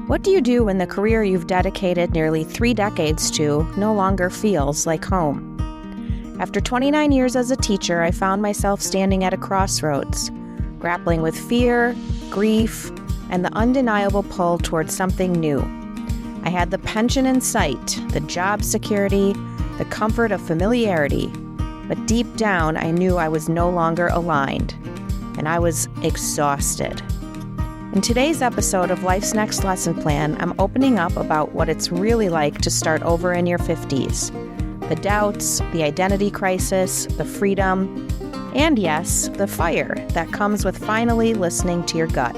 What do you do when the career you've dedicated nearly 3 decades to no longer feels like home? After 29 years as a teacher, I found myself standing at a crossroads, grappling with fear, grief, and the undeniable pull towards something new. I had the pension in sight, the job security, the comfort of familiarity, but deep down I knew I was no longer aligned, and I was exhausted. In today's episode of Life's Next Lesson Plan, I'm opening up about what it's really like to start over in your 50s. The doubts, the identity crisis, the freedom, and yes, the fire that comes with finally listening to your gut.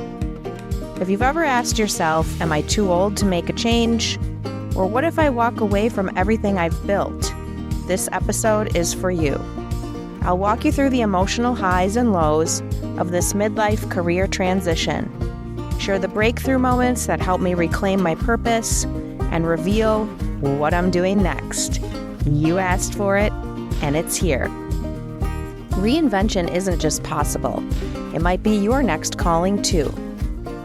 If you've ever asked yourself, am I too old to make a change? Or what if I walk away from everything I've built? This episode is for you. I'll walk you through the emotional highs and lows of this midlife career transition. Share the breakthrough moments that help me reclaim my purpose and reveal what I'm doing next. You asked for it, and it's here. Reinvention isn't just possible. It might be your next calling too.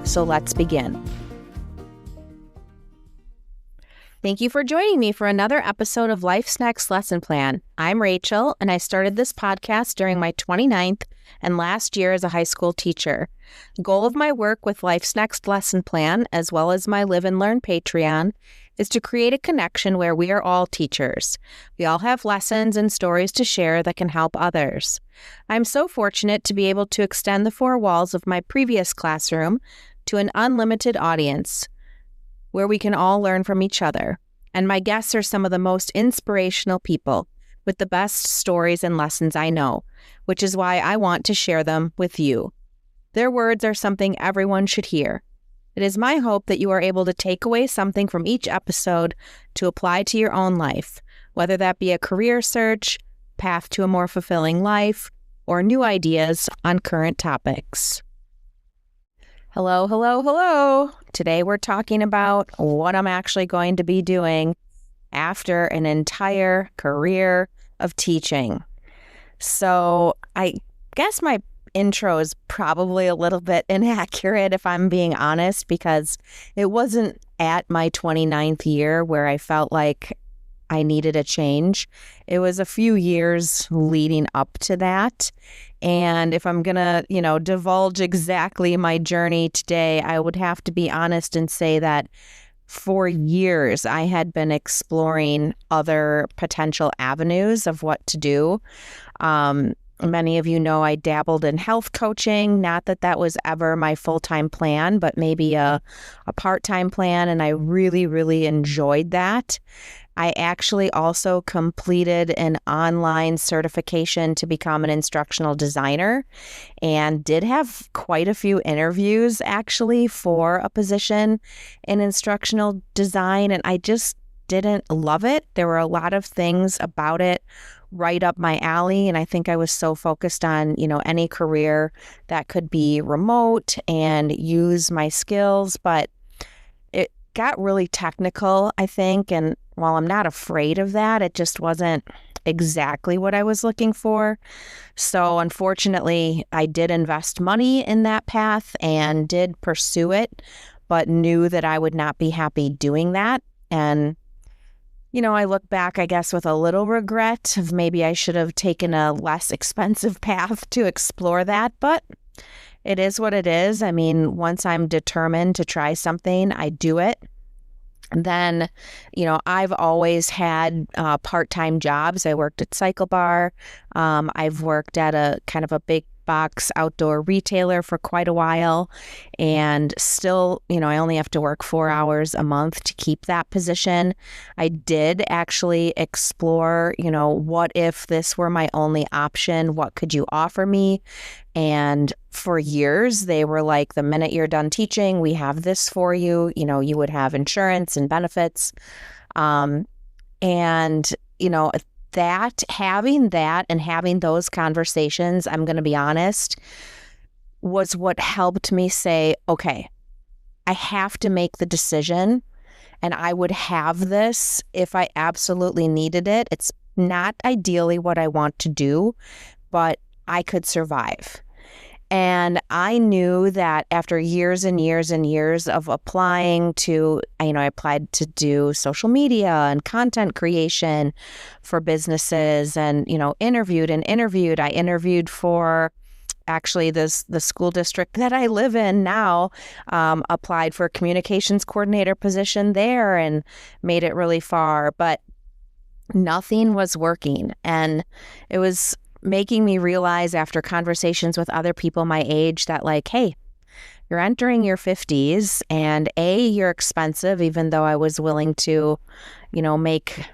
So let's begin. Thank you for joining me for another episode of Life's Next Lesson Plan. I'm Rachel, and I started this podcast during my 29th and last year as a high school teacher. The goal of my work with Life's Next Lesson Plan, as well as my Live and Learn Patreon, is to create a connection where we are all teachers. We all have lessons and stories to share that can help others. I'm so fortunate to be able to extend the 4 walls of my previous classroom to an unlimited audience, where we can all learn from each other. And my guests are some of the most inspirational people with the best stories and lessons I know, which is why I want to share them with you. Their words are something everyone should hear. It is my hope that you are able to take away something from each episode to apply to your own life, whether that be a career search, path to a more fulfilling life, or new ideas on current topics. Hello, hello, hello. Today we're talking about what I'm actually going to be doing after an entire career of teaching. So I guess my intro is probably a little bit inaccurate if I'm being honest, because it wasn't at my 29th year where I felt like I needed a change. It was a few years leading up to that. And if I'm going to, divulge exactly my journey today, I would have to be honest and say that for years I had been exploring other potential avenues of what to do. Many of you know I dabbled in health coaching, not that that was ever my full-time plan, but maybe a part-time plan, and I really, really enjoyed that. I actually also completed an online certification to become an instructional designer and did have quite a few interviews actually for a position in instructional design, and I just didn't love it. There were a lot of things about it right up my alley, and I think I was so focused on, any career that could be remote and use my skills, but it got really technical, I think, and while I'm not afraid of that, it just wasn't exactly what I was looking for. So unfortunately, I did invest money in that path and did pursue it, but knew that I would not be happy doing that. And I look back, I guess, with a little regret of maybe I should have taken a less expensive path to explore that, but it is what it is. I mean, once I'm determined to try something, I do it. And then, I've always had part-time jobs. I worked at Cycle Bar. I've worked at a kind of a big box outdoor retailer for quite a while, and still, I only have to work 4 hours a month to keep that position. I did actually explore, what if this were my only option? What could you offer me? And for years, they were like, the minute you're done teaching, we have this for you. You would have insurance and benefits. Having that and having those conversations, I'm going to be honest, was what helped me say, okay, I have to make the decision, and I would have this if I absolutely needed it. It's not ideally what I want to do, but I could survive. And I knew that after years and years and years of applying to, I applied to do social media and content creation for businesses and, interviewed and interviewed. I interviewed for actually the school district that I live in now, applied for a communications coordinator position there and made it really far, but nothing was working. And it was making me realize after conversations with other people my age that like, hey, you're entering your 50s and you're expensive, even though I was willing to, make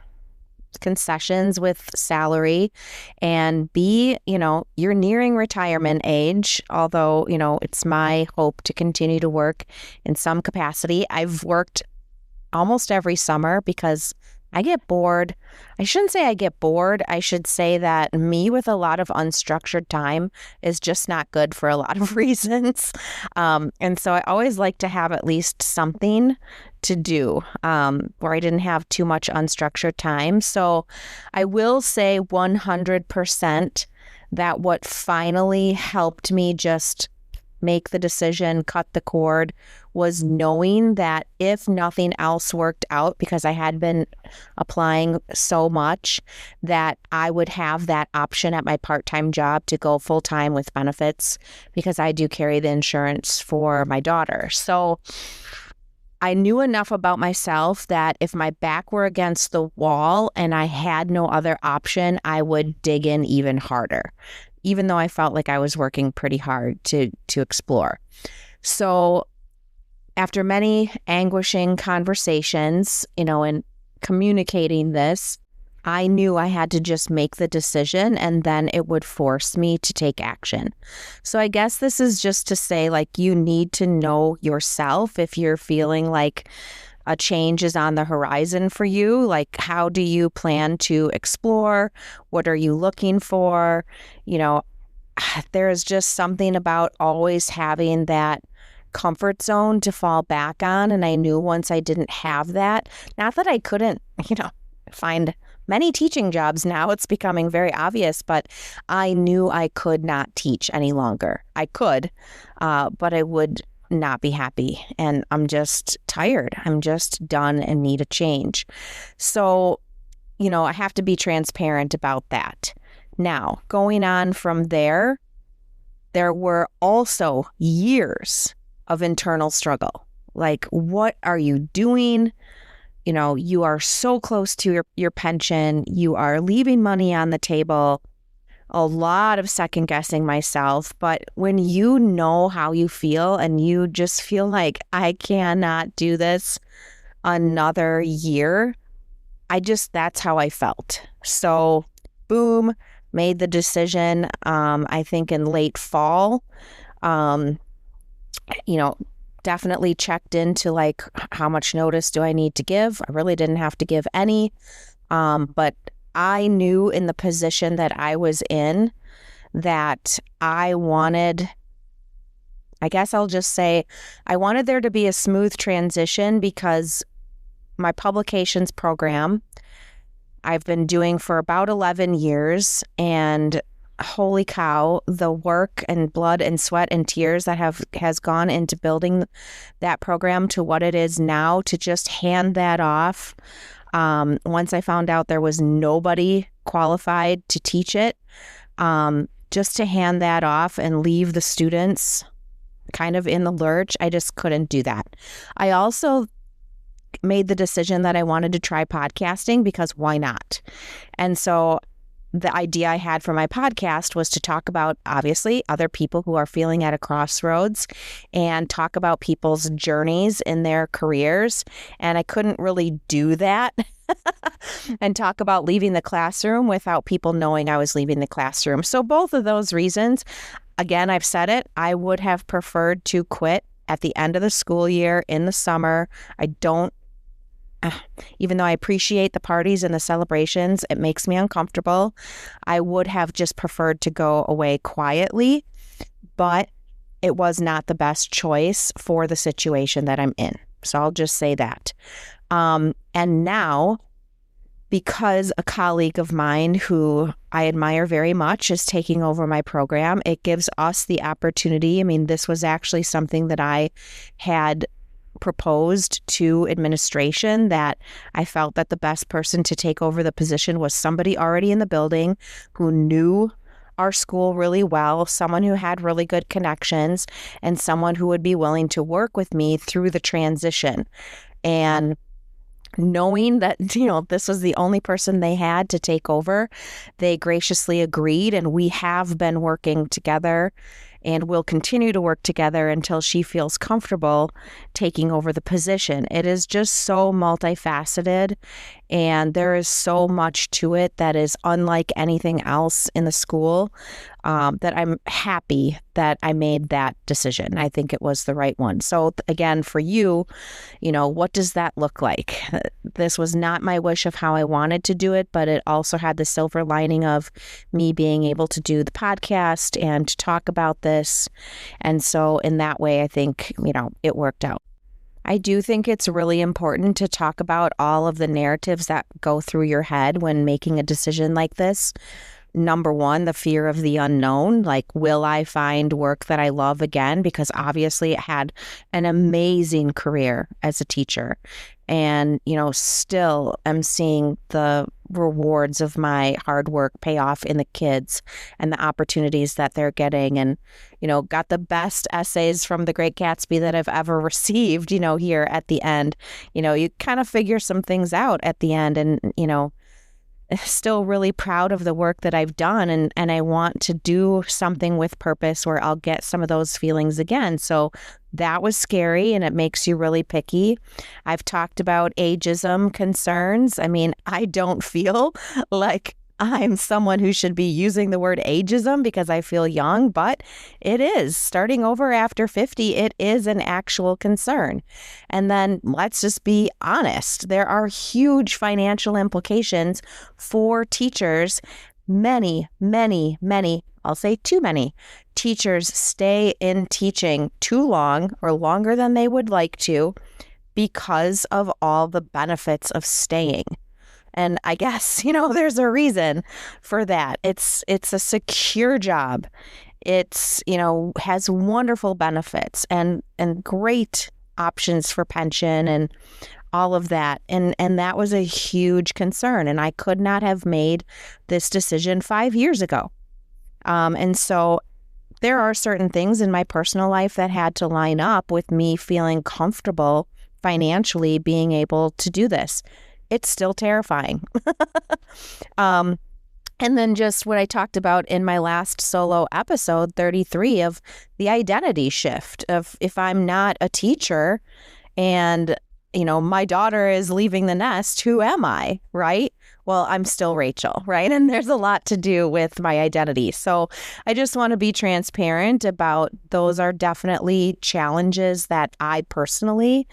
concessions with salary, and B, you're nearing retirement age, although, it's my hope to continue to work in some capacity. I've worked almost every summer because I get bored. I shouldn't say I get bored. I should say that me with a lot of unstructured time is just not good for a lot of reasons. And so I always like to have at least something to do where I didn't have too much unstructured time. So I will say 100% that what finally helped me just make the decision, cut the cord, was knowing that if nothing else worked out, because I had been applying so much, that I would have that option at my part-time job to go full-time with benefits, because I do carry the insurance for my daughter. So I knew enough about myself that if my back were against the wall and I had no other option, I would dig in even harder, even though I felt like I was working pretty hard to explore. So after many anguishing conversations, and communicating this, I knew I had to just make the decision, and then it would force me to take action. So I guess this is just to say, like, you need to know yourself if you're feeling like a change is on the horizon for you. Like, how do you plan to explore? What are you looking for? There is just something about always having that comfort zone to fall back on. And I knew once I didn't have that, not that I couldn't, find many teaching jobs now, it's becoming very obvious, but I knew I could not teach any longer. I could, but I would not be happy. And I'm just tired. I'm just done and need a change. So, I have to be transparent about that. Now, going on from there, there were also years of internal struggle. Like, what are you doing? You are so close to your pension. You are leaving money on the table. A lot of second guessing myself. But when you know how you feel and you just feel like I cannot do this another year, that's how I felt. So boom, made the decision, I think in late fall, definitely checked into like, how much notice do I need to give? I really didn't have to give any. But I knew in the position that I was in that I wanted there to be a smooth transition, because my publications program I've been doing for about 11 years, and holy cow, the work and blood and sweat and tears that has gone into building that program to what it is now, to just hand that off. Once I found out there was nobody qualified to teach it, just to hand that off and leave the students kind of in the lurch, I just couldn't do that. I also made the decision that I wanted to try podcasting, because why not? And so the idea I had for my podcast was to talk about, obviously, other people who are feeling at a crossroads and talk about people's journeys in their careers. And I couldn't really do that and talk about leaving the classroom without people knowing I was leaving the classroom. So both of those reasons, again, I've said it, I would have preferred to quit at the end of the school year in the summer. Even though I appreciate the parties and the celebrations, it makes me uncomfortable. I would have just preferred to go away quietly, but it was not the best choice for the situation that I'm in. So I'll just say that. And now because a colleague of mine who I admire very much is taking over my program, it gives us the opportunity. I mean, this was actually something that I had proposed to administration, that I felt that the best person to take over the position was somebody already in the building who knew our school really well, someone who had really good connections, and someone who would be willing to work with me through the transition. And knowing that, this was the only person they had to take over, they graciously agreed, and we have been working together and will continue to work together until she feels comfortable taking over the position. It is just so multifaceted, and there is so much to it that is unlike anything else in the school, that I'm happy that I made that decision. I think it was the right one. So again, for you, what does that look like? This was not my wish of how I wanted to do it, but it also had the silver lining of me being able to do the podcast and to talk about this. And so in that way, I think, it worked out. I do think it's really important to talk about all of the narratives that go through your head when making a decision like this. Number one, the fear of the unknown. Like, will I find work that I love again? Because obviously I had an amazing career as a teacher, and, still am seeing the rewards of my hard work pay off in the kids and the opportunities that they're getting, and, got the best essays from The Great Gatsby that I've ever received, here at the end. You kind of figure some things out at the end, and, still really proud of the work that I've done, and I want to do something with purpose where I'll get some of those feelings again. So that was scary, and it makes you really picky. I've talked about ageism concerns. I mean, I don't feel like I'm someone who should be using the word ageism because I feel young, but it is. Starting over after 50, it is an actual concern. And then let's just be honest. There are huge financial implications for teachers. Many, I'll say too many teachers stay in teaching too long or longer than they would like to because of all the benefits of staying. And I guess, there's a reason for that. It's a secure job. It's, has wonderful benefits and great options for pension and all of that. And that was a huge concern. And I could not have made this decision 5 years ago. And so there are certain things in my personal life that had to line up with me feeling comfortable financially being able to do this. It's still terrifying. And then just what I talked about in my last solo episode, 33, of the identity shift of if I'm not a teacher and, my daughter is leaving the nest, who am I, right? Well, I'm still Rachel, right? And there's a lot to do with my identity. So I just want to be transparent about those are definitely challenges that I personally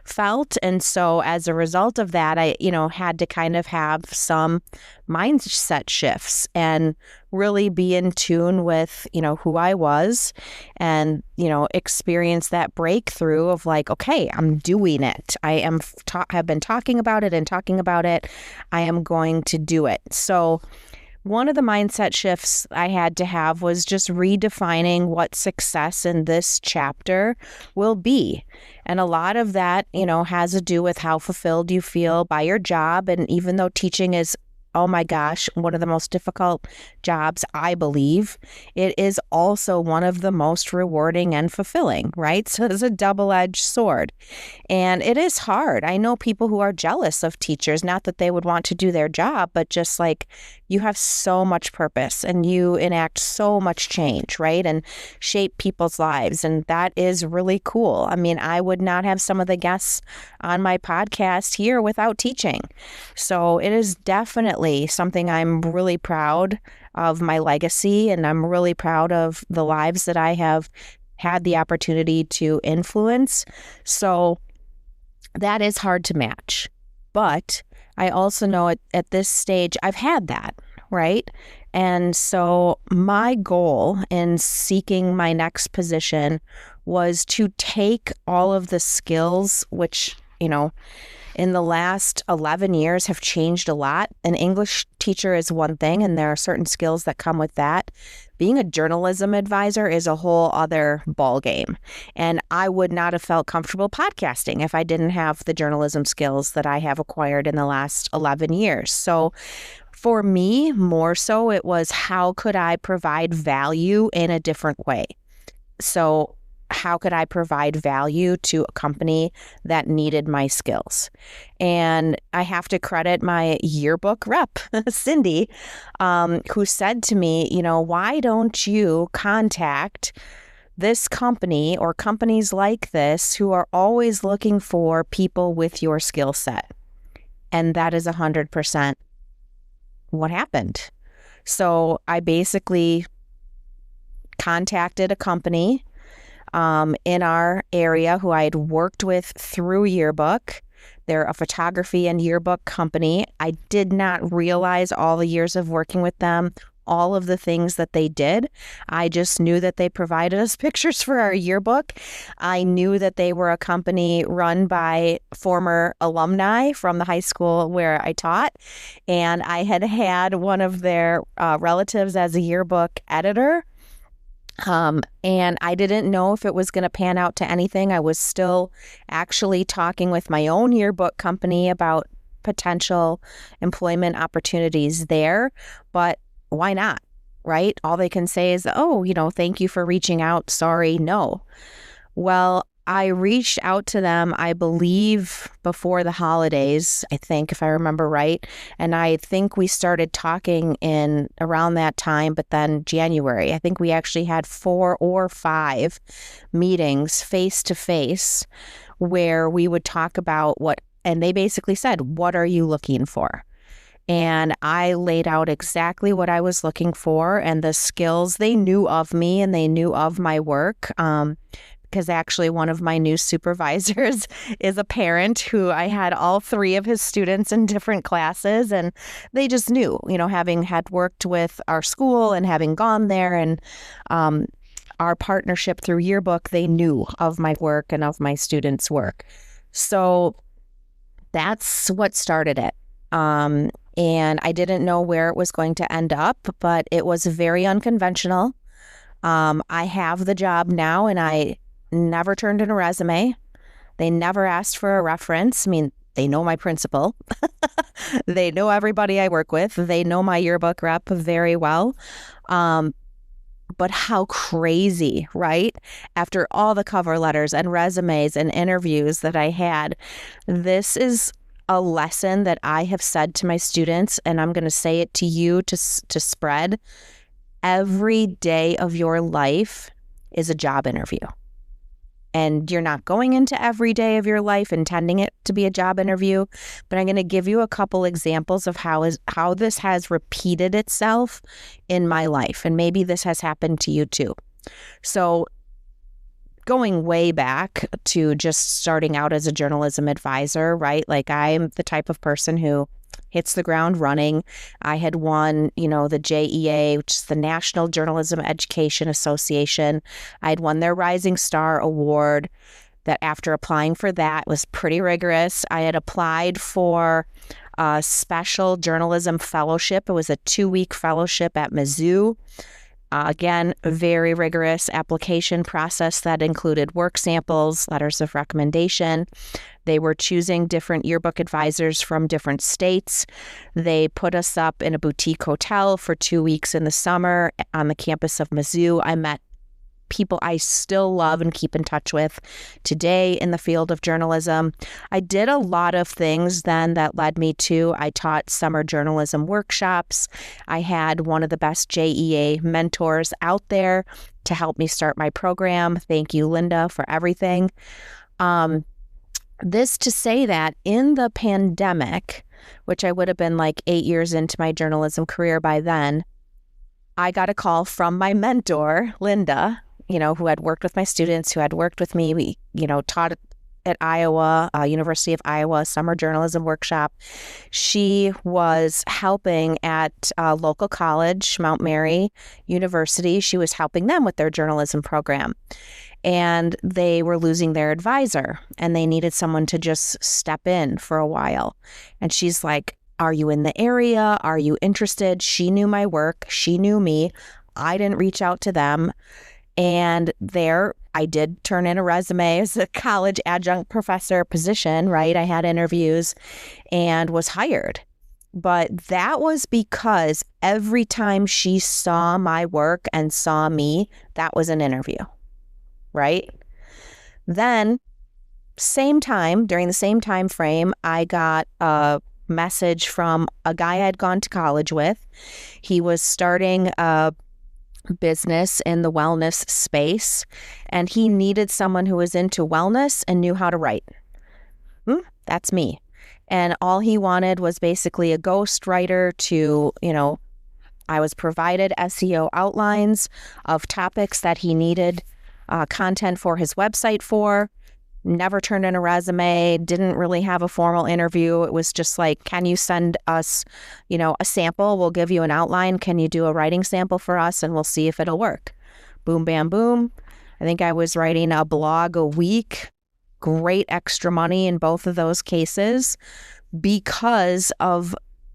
felt. And so as a result of that, I, had to kind of have some mindset shifts and really be in tune with, who I was and, experience that breakthrough of like, okay, I'm doing it. I have been talking about it and talking about it. I am going to do it. So one of the mindset shifts I had to have was just redefining what success in this chapter will be. And a lot of that, has to do with how fulfilled you feel by your job. And even though teaching is, oh my gosh, one of the most difficult jobs, I believe, it is also one of the most rewarding and fulfilling, right? So it's a double-edged sword. And it is hard. I know people who are jealous of teachers, not that they would want to do their job, but just like you have so much purpose and you enact so much change, right? And shape people's lives. And that is really cool. I mean, I would not have some of the guests on my podcast here without teaching. So it is definitely something I'm really proud of my legacy, and I'm really proud of the lives that I have had the opportunity to influence. So that is hard to match. But I also know at this stage, I've had that, right? And so my goal in seeking my next position was to take all of the skills, which, in the last 11 years have changed a lot. An English teacher is one thing, and there are certain skills that come with that. Being a journalism advisor is a whole other ballgame. And I would not have felt comfortable podcasting if I didn't have the journalism skills that I have acquired in the last 11 years. So for me, more so, it was how could I provide value in a different way? So how could I provide value to a company that needed my skills? And I have to credit my yearbook rep, Cindy, who said to me, why don't you contact this company or companies like this who are always looking for people with your skill set? And that is 100% what happened. So I basically contacted a company in our area who I had worked with through yearbook. They're a photography and yearbook company. I did not realize all the years of working with them, all of the things that they did. I just knew that they provided us pictures for our yearbook. I knew that they were a company run by former alumni from the high school where I taught. And I had one of their relatives as a yearbook editor. And I didn't know if it was going to pan out to anything. I was still actually talking with my own yearbook company about potential employment opportunities there, but why not, right? All they can say is, thank you for reaching out. Sorry, no. Well, I reached out to them, I believe, before the holidays, I think, if I remember right. And I think we started talking in around that time, but then January, I think we actually had 4 or 5 meetings face to face where we would talk about and they basically said, what are you looking for? And I laid out exactly what I was looking for and the skills. They knew of me and they knew of my work. Because actually one of my new supervisors is a parent who I had all 3 of his students in different classes, and they just knew, having had worked with our school and having gone there and our partnership through yearbook, they knew of my work and of my students' work. So that's what started it. And I didn't know where it was going to end up, but it was very unconventional. I have the job now, and I never turned in a resume. They never asked for a reference. I mean, they know my principal. They know everybody I work with. They know my yearbook rep very well. But how crazy, right? After all the cover letters and resumes and interviews that I had, this is a lesson that I have said to my students, and I'm going to say it to you to spread. Every day of your life is a job interview. And you're not going into every day of your life intending it to be a job interview, but I'm going to give you a couple examples of how this has repeated itself in my life. And maybe this has happened to you too. So going way back to just starting out as a journalism advisor, right? Like I'm the type of person who hits the ground running. I had won, the JEA, which is the National Journalism Education Association. I had won their Rising Star Award. That after applying for that was pretty rigorous. I had applied for a special journalism fellowship. It was a 2-week fellowship at Mizzou. Again, a very rigorous application process that included work samples, letters of recommendation. They were choosing different yearbook advisors from different states. They put us up in a boutique hotel for 2 weeks in the summer on the campus of Mizzou. I met people I still love and keep in touch with today in the field of journalism. I did a lot of things then that led me to, I taught summer journalism workshops. I had one of the best JEA mentors out there to help me start my program. Thank you, Linda, for everything. This to say that in the pandemic, which I would have been like 8 years into my journalism career by then, I got a call from my mentor, Linda, who had worked with my students, who had worked with me. We, taught at Iowa, University of Iowa, summer journalism workshop. She was helping at a local college, Mount Mary University. She was helping them with their journalism program. And they were losing their advisor, and they needed someone to just step in for a while. And she's like, are you in the area? Are you interested? She knew my work. She knew me. I didn't reach out to them. And there, I did turn in a resume as a college adjunct professor position, right? I had interviews and was hired. But that was because every time she saw my work and saw me, that was an interview, right? Then, during the same time frame, I got a message from a guy I'd gone to college with. He was starting a business in the wellness space, and he needed someone who was into wellness and knew how to write. That's me. And all he wanted was basically a ghostwriter to, I was provided SEO outlines of topics that he needed content for his website for. Never turned in a resume, didn't really have a formal interview. It was just like, can you send us, a sample? We'll give you an outline. Can you do a writing sample for us? And we'll see if it'll work. Boom, bam, boom. I think I was writing a blog a week. Great extra money in both of those cases because of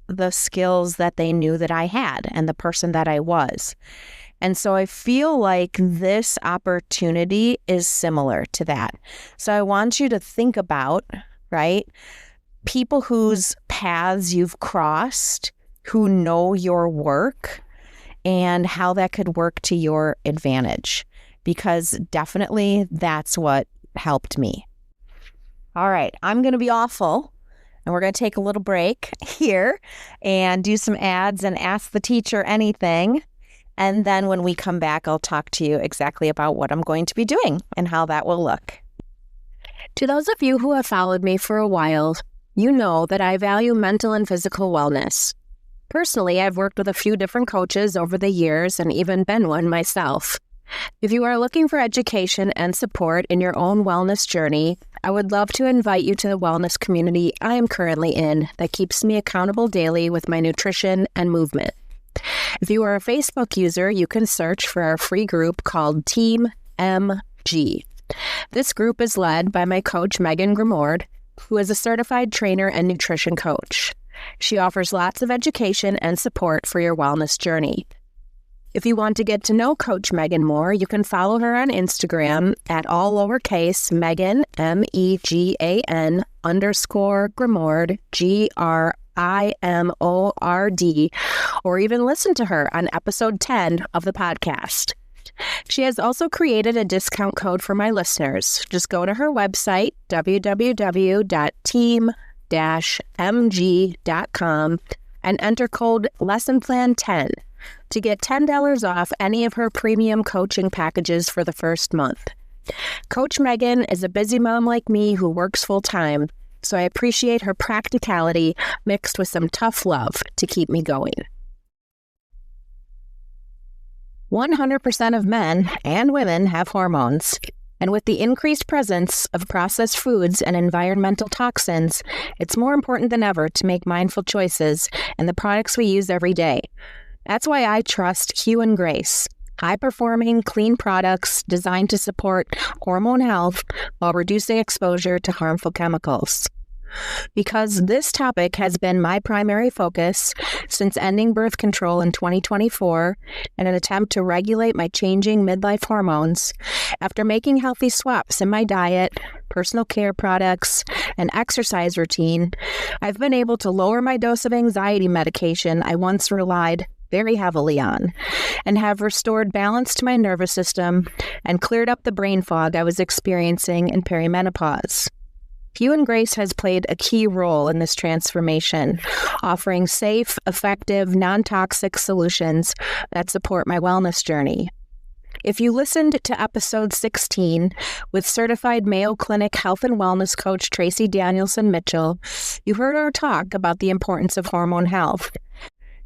the skills that they knew that I had and the person that I was. And so I feel like this opportunity is similar to that. So I want you to think about, right, people whose paths you've crossed, who know your work, and how that could work to your advantage, because definitely that's what helped me. All right, I'm going to be awful, and we're going to take a little break here and do some ads and ask the teacher anything. And then when we come back, I'll talk to you exactly about what I'm going to be doing and how that will look. To those of you who have followed me for a while, you know that I value mental and physical wellness. Personally, I've worked with a few different coaches over the years and even been one myself. If you are looking for education and support in your own wellness journey, I would love to invite you to the wellness community I am currently in that keeps me accountable daily with my nutrition and movement. If you are a Facebook user, you can search for our free group called TeamMG. This group is led by my coach, Megan Grimaud, who is a certified trainer and nutrition coach. She offers lots of education and support for your wellness journey. If you want to get to know Coach Megan more, you can follow her on Instagram at all lowercase Megan, MEGAN _Grimaud, GRIMORD, or even listen to her on episode 10 of the podcast. She has also created a discount code for my listeners. Just go to her website, www.team-mg.com, and enter code LessonPlan10 to get $10 off any of her premium coaching packages for the first month. Coach Megan is a busy mom like me who works full-time, so I appreciate her practicality mixed with some tough love to keep me going. 100% of men and women have hormones, and with the increased presence of processed foods and environmental toxins, it's more important than ever to make mindful choices in the products we use every day. That's why I trust Hue and Grace, high-performing, clean products designed to support hormone health while reducing exposure to harmful chemicals. Because this topic has been my primary focus since ending birth control in 2024 in an attempt to regulate my changing midlife hormones, after making healthy swaps in my diet, personal care products, and exercise routine, I've been able to lower my dose of anxiety medication I once relied very heavily on, and have restored balance to my nervous system and cleared up the brain fog I was experiencing in perimenopause. Hue and Grace has played a key role in this transformation, offering safe, effective, non-toxic solutions that support my wellness journey. If you listened to episode 16 with certified Mayo Clinic health and wellness coach Tracy Danielson Mitchell, you heard her talk about the importance of hormone health.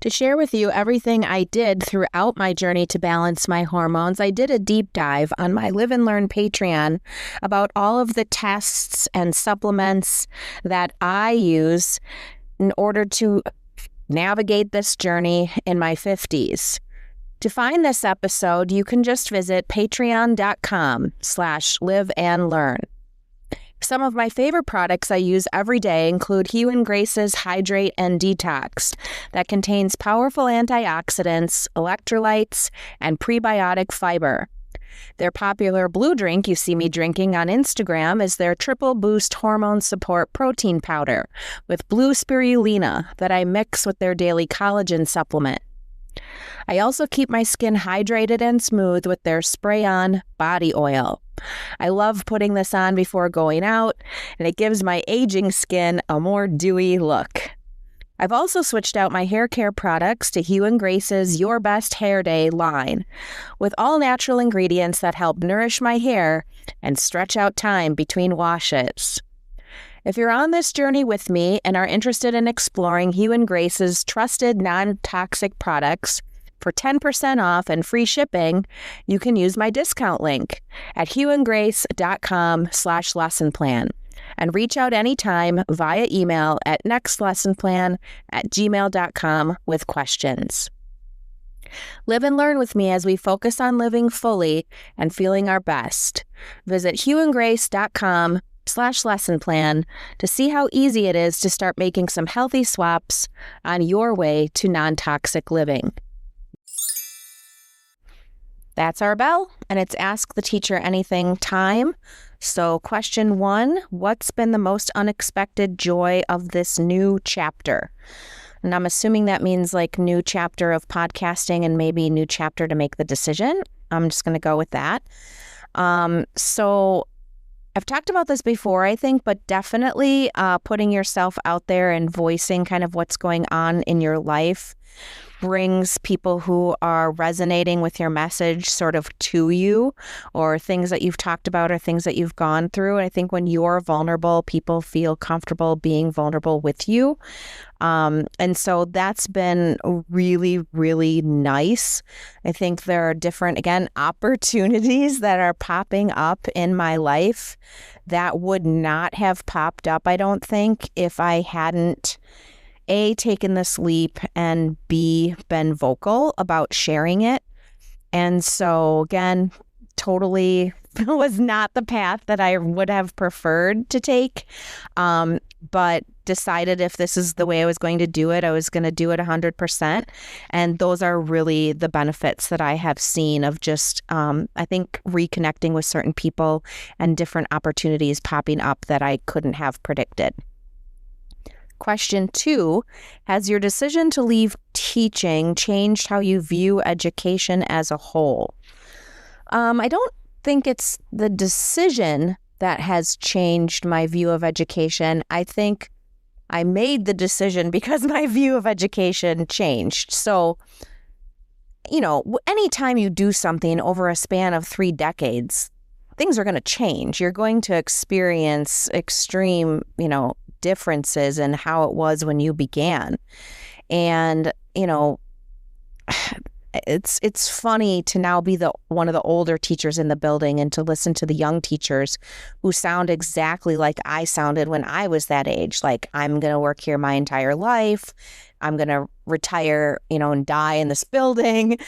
To share with you everything I did throughout my journey to balance my hormones, I did a deep dive on my Live and Learn Patreon about all of the tests and supplements that I use in order to navigate this journey in my 50s. To find this episode, you can just visit patreon.com/liveandlearn. Some of my favorite products I use every day include Hue and Grace's Hydrate and Detox that contains powerful antioxidants, electrolytes, and prebiotic fiber. Their popular blue drink you see me drinking on Instagram is their Triple Boost Hormone Support Protein Powder with blue spirulina that I mix with their daily collagen supplement. I also keep my skin hydrated and smooth with their spray-on body oil. I love putting this on before going out, and it gives my aging skin a more dewy look. I've also switched out my hair care products to Hue and Grace's Your Best Hair Day line, with all natural ingredients that help nourish my hair and stretch out time between washes. If you're on this journey with me and are interested in exploring Hue and Grace's trusted non-toxic products, for 10% off and free shipping, you can use my discount link at hueandgrace.com/lessonplan and reach out anytime via email at nextlessonplan@gmail.com with questions. Live and learn with me as we focus on living fully and feeling our best. Visit hueandgrace.com/lessonplan to see how easy it is to start making some healthy swaps on your way to non-toxic living. That's our bell, and it's Ask the Teacher Anything time. So question 1, what's been the most unexpected joy of this new chapter? And I'm assuming that means like new chapter of podcasting and maybe new chapter to make the decision. I'm just going to go with that. So I've talked about this before, I think, but definitely putting yourself out there and voicing kind of what's going on in your life brings people who are resonating with your message sort of to you, or things that you've talked about or things that you've gone through. And I think when you're vulnerable, people feel comfortable being vulnerable with you. And so that's been really, really nice. I think there are different, again, opportunities that are popping up in my life that would not have popped up, I don't think, if I hadn't A, taken this leap, and B, been vocal about sharing it. And so again, totally was not the path that I would have preferred to take, but decided if this is the way I was going to do it, I was going to do it 100%. And those are really the benefits that I have seen of just, I think, reconnecting with certain people and different opportunities popping up that I couldn't have predicted. Question 2, has your decision to leave teaching changed how you view education as a whole? I don't think it's the decision that has changed my view of education. I think I made the decision because my view of education changed. So, anytime you do something over a span of 3 decades, things are going to change. You're going to experience extreme, differences in how it was when you began. And, it's funny to now be one of the older teachers in the building and to listen to the young teachers who sound exactly like I sounded when I was that age. Like, I'm going to work here my entire life. I'm going to retire, and die in this building.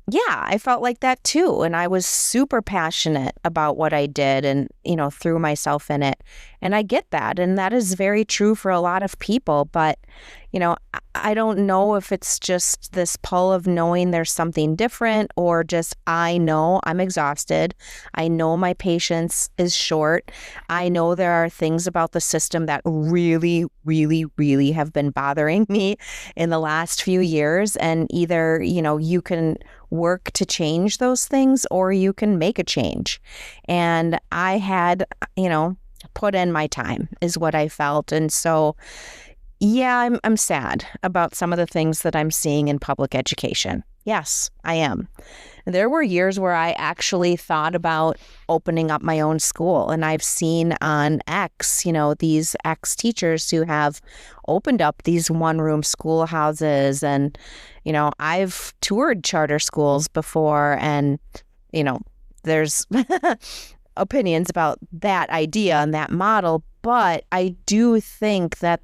Yeah, I felt like that too. And I was super passionate about what I did and, threw myself in it. And I get that. And that is very true for a lot of people. But, I don't know if it's just this pull of knowing there's something different, or just I know I'm exhausted. I know my patience is short. I know there are things about the system that really, really, really have been bothering me in the last few years. And either, you can work to change those things or you can make a change. And I had, put in my time is what I felt. And so, Yeah, I'm sad about some of the things that I'm seeing in public education. Yes, I am. There were years where I actually thought about opening up my own school. And I've seen on X, these ex teachers who have opened up these one-room schoolhouses. And, I've toured charter schools before. And, there's opinions about that idea and that model. But I do think that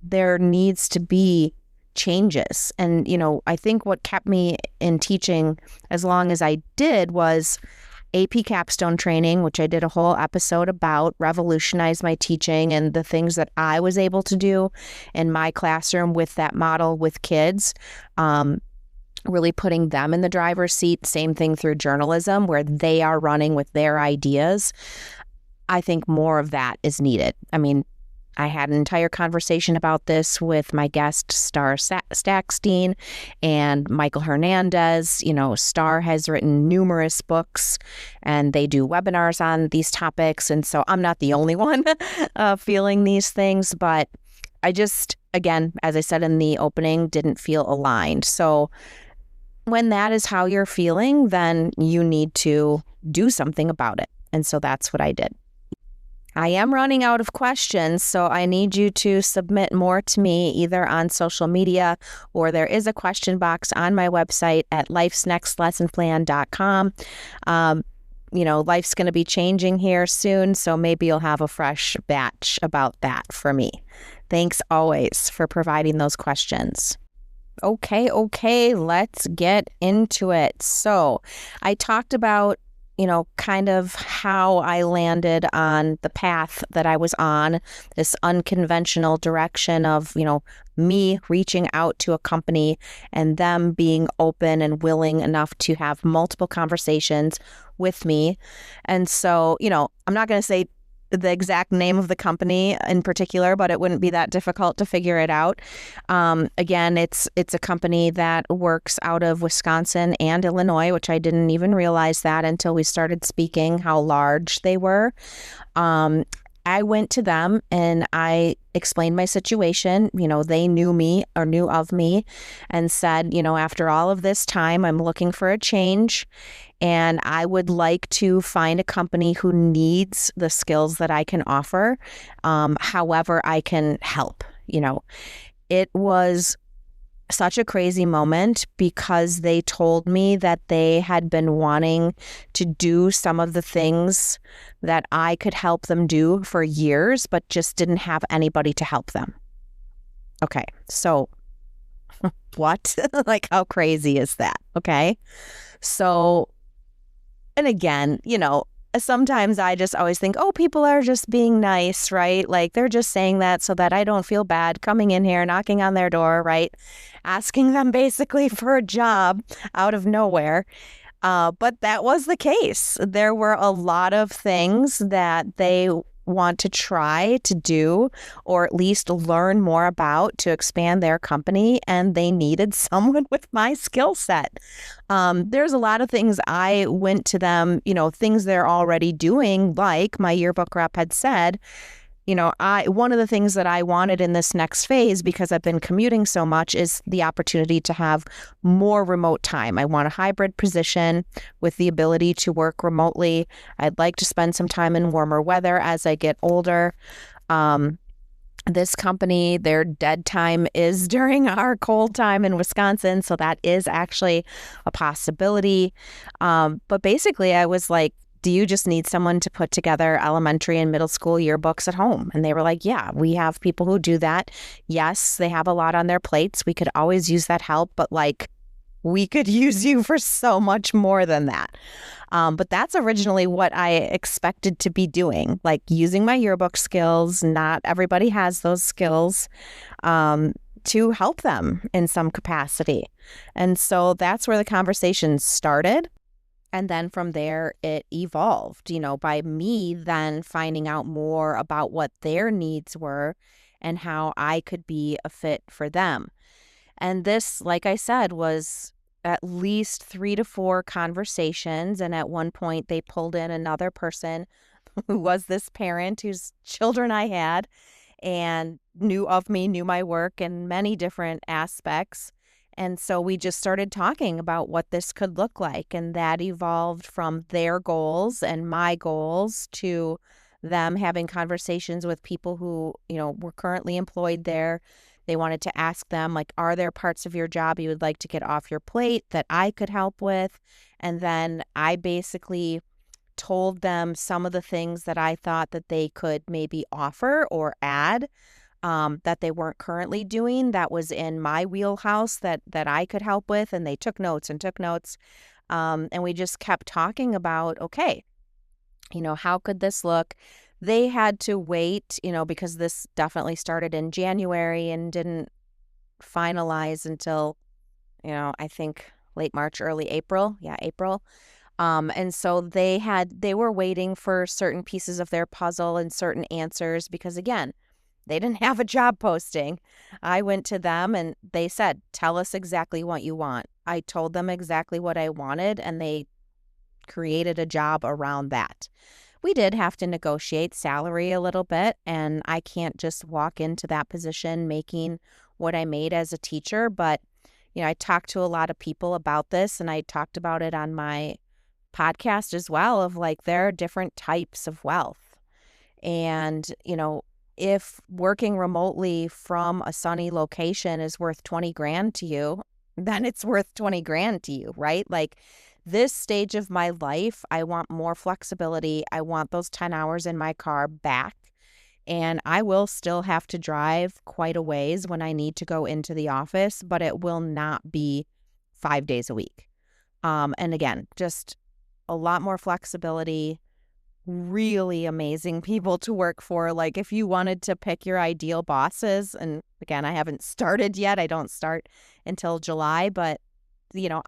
there needs to be changes. And, I think what kept me in teaching as long as I did was AP capstone training, which I did a whole episode about, revolutionized my teaching and the things that I was able to do in my classroom with that model with kids, really putting them in the driver's seat. Same thing through journalism, where they are running with their ideas. I think more of that is needed. I mean, I had an entire conversation about this with my guest, Star Stackstein, and Michael Hernandez. Star has written numerous books, and they do webinars on these topics. And so I'm not the only one feeling these things, but I just, again, as I said in the opening, didn't feel aligned. So when that is how you're feeling, then you need to do something about it. And so that's what I did. I am running out of questions, so I need you to submit more to me either on social media, or there is a question box on my website at lifesnextlessonplan.com. Life's going to be changing here soon, so maybe you'll have a fresh batch about that for me. Thanks always for providing those questions. Okay, let's get into it. So I talked about kind of how I landed on the path that I was on, this unconventional direction of, me reaching out to a company and them being open and willing enough to have multiple conversations with me. And so, I'm not going to say the exact name of the company in particular, but it wouldn't be that difficult to figure it out. Again, it's a company that works out of Wisconsin and Illinois, which I didn't even realize that until we started speaking, how large they were. I went to them and I explained my situation. They knew me or knew of me and said, after all of this time, I'm looking for a change. And I would like to find a company who needs the skills that I can offer, however I can help. It was such a crazy moment because they told me that they had been wanting to do some of the things that I could help them do for years, but just didn't have anybody to help them. Okay, so what? Like, how crazy is that? Okay, so... And again, sometimes I just always think, oh, people are just being nice, right? Like they're just saying that so that I don't feel bad coming in here, knocking on their door, right? Asking them basically for a job out of nowhere. But that was the case. There were a lot of things that they want to try to do, or at least learn more about to expand their company, and they needed someone with my skill set. There's a lot of things I went to them, things they're already doing, like my yearbook rep had said. One of the things that I wanted in this next phase, because I've been commuting so much, is the opportunity to have more remote time. I want a hybrid position with the ability to work remotely. I'd like to spend some time in warmer weather as I get older. This company, their dead time is during our cold time in Wisconsin, so that is actually a possibility. But basically, I was like, do you just need someone to put together elementary and middle school yearbooks at home? And they were like, yeah, we have people who do that. Yes, they have a lot on their plates. We could always use that help, but we could use you for so much more than that. But that's originally what I expected to be doing, like using my yearbook skills. Not everybody has those skills to help them in some capacity. And so that's where the conversation started. And then from there, it evolved, by me then finding out more about what their needs were and how I could be a fit for them. And this, like I said, was at least 3 to 4 conversations. And at one point, they pulled in another person who was this parent whose children I had. and knew of me, knew my work in many different aspects. And so we just started talking about what this could look like. And that evolved from their goals and my goals to them having conversations with people who, were currently employed there. They wanted to ask them, like, are there parts of your job you would like to get off your plate that I could help with? And then I basically told them some of the things that I thought that they could maybe offer or add that they weren't currently doing that was in my wheelhouse that I could help with. And they took notes and took notes. And we just kept talking about, okay, how could this look? They had to wait, because this definitely started in January and didn't finalize until, I think late March, early April. Yeah, April. And so they were waiting for certain pieces of their puzzle and certain answers because, again, they didn't have a job posting. I went to them and they said, tell us exactly what you want. I told them exactly what I wanted and they created a job around that. We did have to negotiate salary a little bit, and I can't just walk into that position making what I made as a teacher. But, I talked to a lot of people about this, and I talked about it on my podcast as well of like, there are different types of wealth. And, if working remotely from a sunny location is worth 20 grand to you, then it's worth 20 grand to you, right? Like this stage of my life, I want more flexibility. I want those 10 hours in my car back. And I will still have to drive quite a ways when I need to go into the office, but it will not be 5 days a week. And again, just a lot more flexibility, really amazing people to work for. Like if you wanted to pick your ideal bosses, and again, I haven't started yet. I don't start until July, but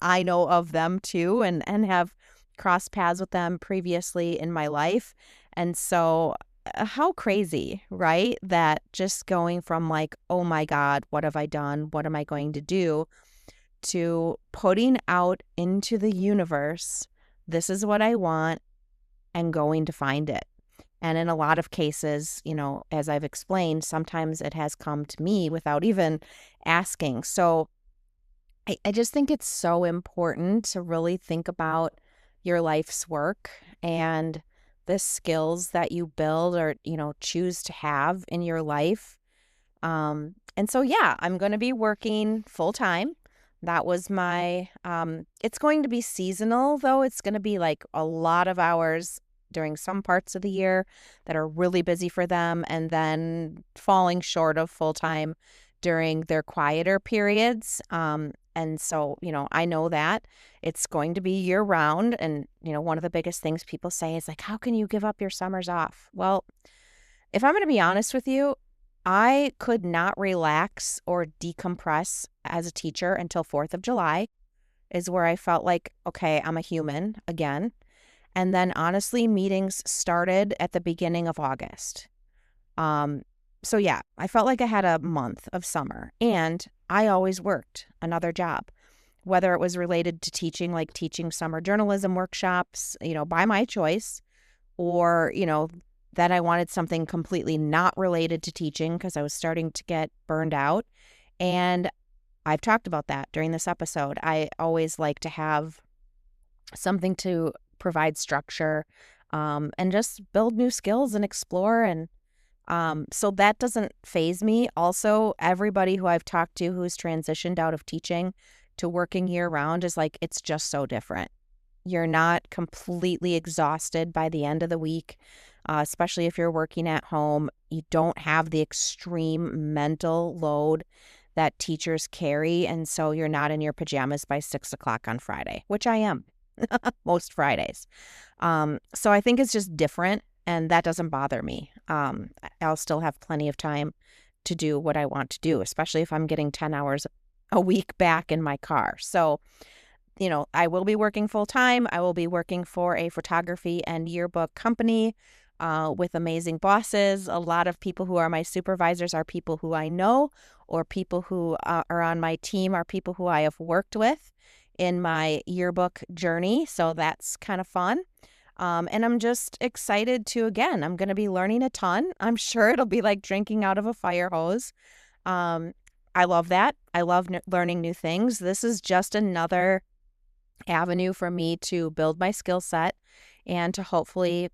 I know of them too and have crossed paths with them previously in my life. And so how crazy, right? That just going from like, oh my God, what have I done? What am I going to do? To putting out into the universe, this is what I want, and going to find it. And in a lot of cases, as I've explained, sometimes it has come to me without even asking. So I just think it's so important to really think about your life's work and the skills that you build or, choose to have in your life. And so, yeah, I'm going to be working full time. That was my, it's going to be seasonal though. It's going to be like a lot of hours during some parts of the year that are really busy for them, and then falling short of full time during their quieter periods. And so, I know that it's going to be year round. And, one of the biggest things people say is like, how can you give up your summers off? Well, if I'm going to be honest with you, I could not relax or decompress as a teacher until 4th of July is where I felt like, okay, I'm a human again. And then honestly, meetings started at the beginning of August. So yeah, I felt like I had a month of summer, and I always worked another job, whether it was related to teaching, like teaching summer journalism workshops, by my choice, or, that I wanted something completely not related to teaching because I was starting to get burned out. And I've talked about that during this episode. I always like to have something to provide structure and just build new skills and explore. And so that doesn't faze me. Also, everybody who I've talked to who's transitioned out of teaching to working year round is like, it's just so different. You're not completely exhausted by the end of the week, especially if you're working at home. You don't have the extreme mental load that teachers carry. And so you're not in your pajamas by 6 o'clock on Friday, which I am most Fridays. So I think it's just different, and that doesn't bother me. I'll still have plenty of time to do what I want to do, especially if I'm getting 10 hours a week back in my car. So, I will be working full time. I will be working for a photography and yearbook company with amazing bosses. A lot of people who are my supervisors are people who I know, or people who are on my team are people who I have worked with in my yearbook journey. So that's kind of fun. And I'm just excited I'm going to be learning a ton. I'm sure it'll be like drinking out of a fire hose. I love that. I love learning new things. This is just another avenue for me to build my skill set and to hopefully,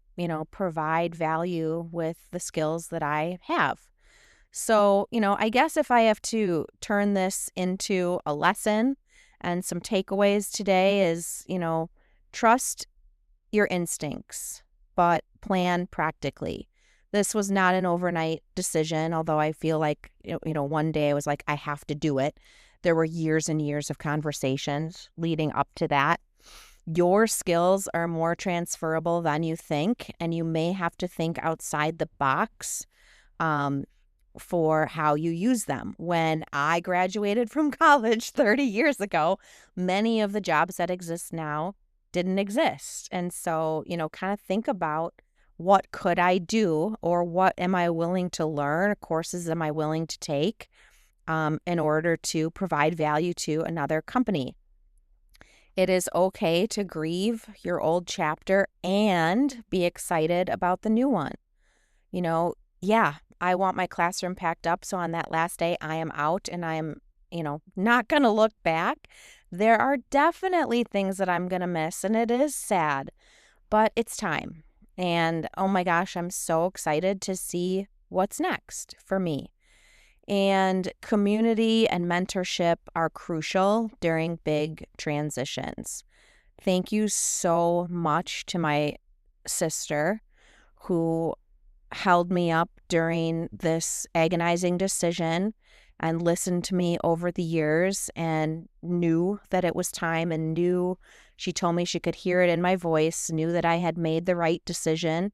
provide value with the skills that I have. So, I guess if I have to turn this into a lesson and some takeaways today is, trust your instincts, but plan practically. This was not an overnight decision, although I feel like, one day I was like, I have to do it. There were years and years of conversations leading up to that. Your skills are more transferable than you think, and you may have to think outside the box for how you use them. When I graduated from college 30 years ago, many of the jobs that exist now didn't exist. And so, kind of think about what could I do, or what am I willing to learn, courses am I willing to take in order to provide value to another company. It is okay to grieve your old chapter and be excited about the new one. Yeah, I want my classroom packed up, so on that last day I am out and I am, not going to look back. There are definitely things that I'm going to miss, and it is sad, but it's time. And oh my gosh, I'm so excited to see what's next for me. And community and mentorship are crucial during big transitions. Thank you so much to my sister who held me up during this agonizing decision and listened to me over the years and knew that it was time, and she told me she could hear it in my voice, knew that I had made the right decision,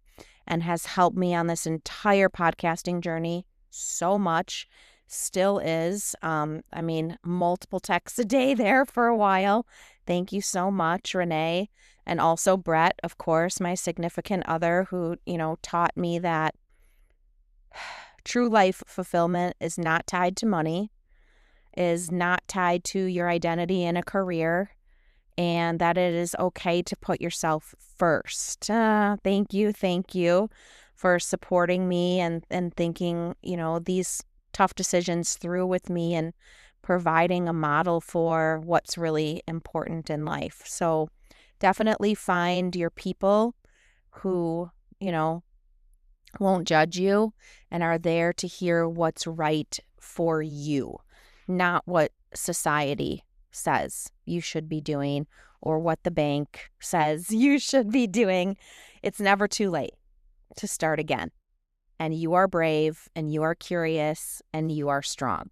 and has helped me on this entire podcasting journey so much. Still is. Multiple texts a day there for a while. Thank you so much, Renee. And also Brett, of course, my significant other, who, taught me that true life fulfillment is not tied to money, is not tied to your identity in a career, and that it is okay to put yourself first. Thank you for supporting me and thinking, these tough decisions through with me and providing a model for what's really important in life. So definitely find your people who, won't judge you and are there to hear what's right for you, not what society says you should be doing or what the bank says you should be doing. It's never too late to start again. And you are brave, and you are curious, and you are strong.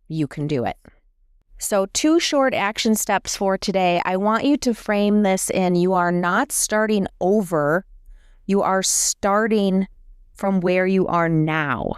You can do it. So 2 short action steps for today. I want you to frame this in, you are not starting over. You are starting from where you are now.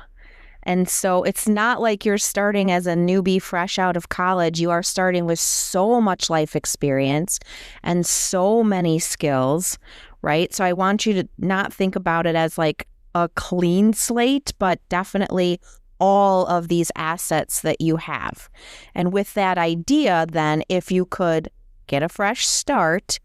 And so it's not like you're starting as a newbie fresh out of college. You are starting with so much life experience and so many skills, right? So I want you to not think about it as like a clean slate, but definitely all of these assets that you have. And with that idea, then, if you could get a fresh start,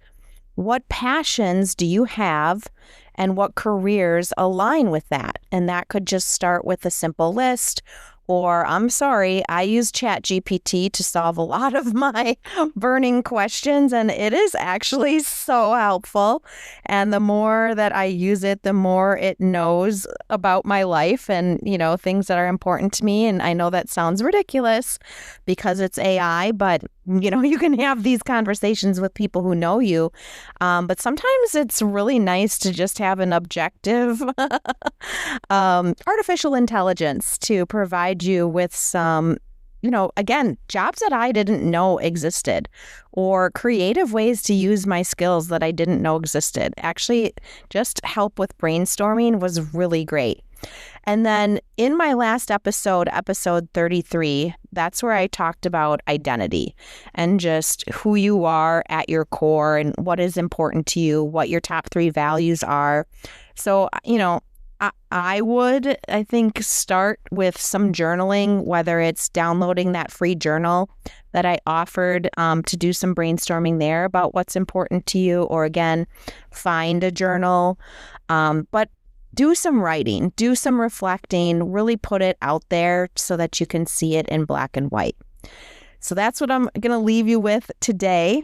what passions do you have and what careers align with that? And that could just start with a simple list. Or, I'm sorry, I use ChatGPT to solve a lot of my burning questions, and it is actually so helpful. And the more that I use it, the more it knows about my life and, things that are important to me. And I know that sounds ridiculous because it's AI, but, you can have these conversations with people who know you. But sometimes it's really nice to just have an objective artificial intelligence to provide you with some, again, jobs that I didn't know existed, or creative ways to use my skills that I didn't know existed. Actually, just help with brainstorming was really great. And then in my last episode 33, that's where I talked about identity and just who you are at your core and what is important to you, what your top 3 values are. So, I would, I think, start with some journaling, whether it's downloading that free journal that I offered to do some brainstorming there about what's important to you, or again, find a journal. But do some writing, do some reflecting, really put it out there so that you can see it in black and white. So that's what I'm going to leave you with today.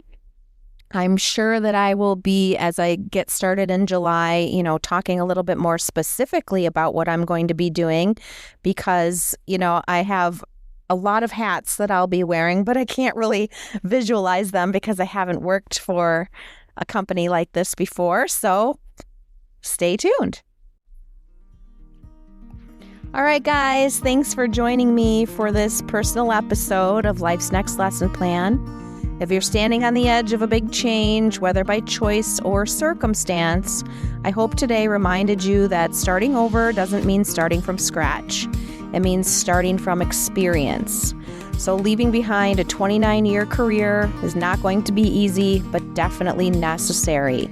I'm sure that I will be, as I get started in July, talking a little bit more specifically about what I'm going to be doing, because, I have a lot of hats that I'll be wearing, but I can't really visualize them because I haven't worked for a company like this before. So stay tuned. All right, guys, thanks for joining me for this personal episode of Life's Next Lesson Plan. If you're standing on the edge of a big change, whether by choice or circumstance, I hope today reminded you that starting over doesn't mean starting from scratch. It means starting from experience. So leaving behind a 29-year career is not going to be easy, but definitely necessary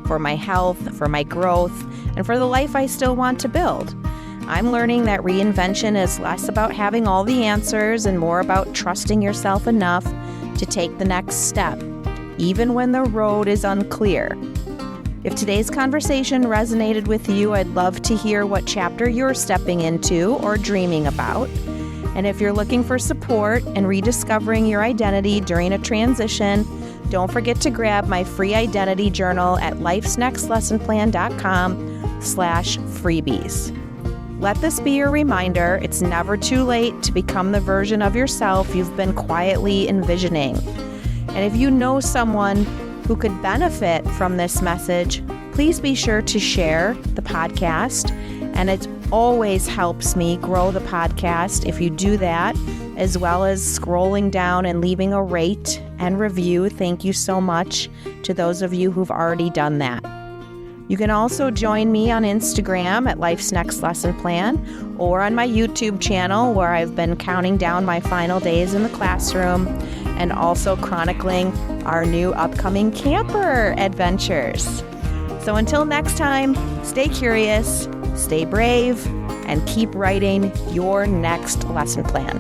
for my health, for my growth, and for the life I still want to build. I'm learning that reinvention is less about having all the answers and more about trusting yourself enough to take the next step, even when the road is unclear. If today's conversation resonated with you, I'd love to hear what chapter you're stepping into or dreaming about. And if you're looking for support and rediscovering your identity during a transition, don't forget to grab my free identity journal at lifesnextlessonplan.com/freebies. Let this be your reminder, it's never too late to become the version of yourself you've been quietly envisioning. And if you know someone who could benefit from this message, please be sure to share the podcast. And it always helps me grow the podcast if you do that, as well as scrolling down and leaving a rate and review. Thank you so much to those of you who've already done that. You can also join me on Instagram at Life's Next Lesson Plan, or on my YouTube channel where I've been counting down my final days in the classroom and also chronicling our new upcoming camper adventures. So until next time, stay curious, stay brave, and keep writing your next lesson plan.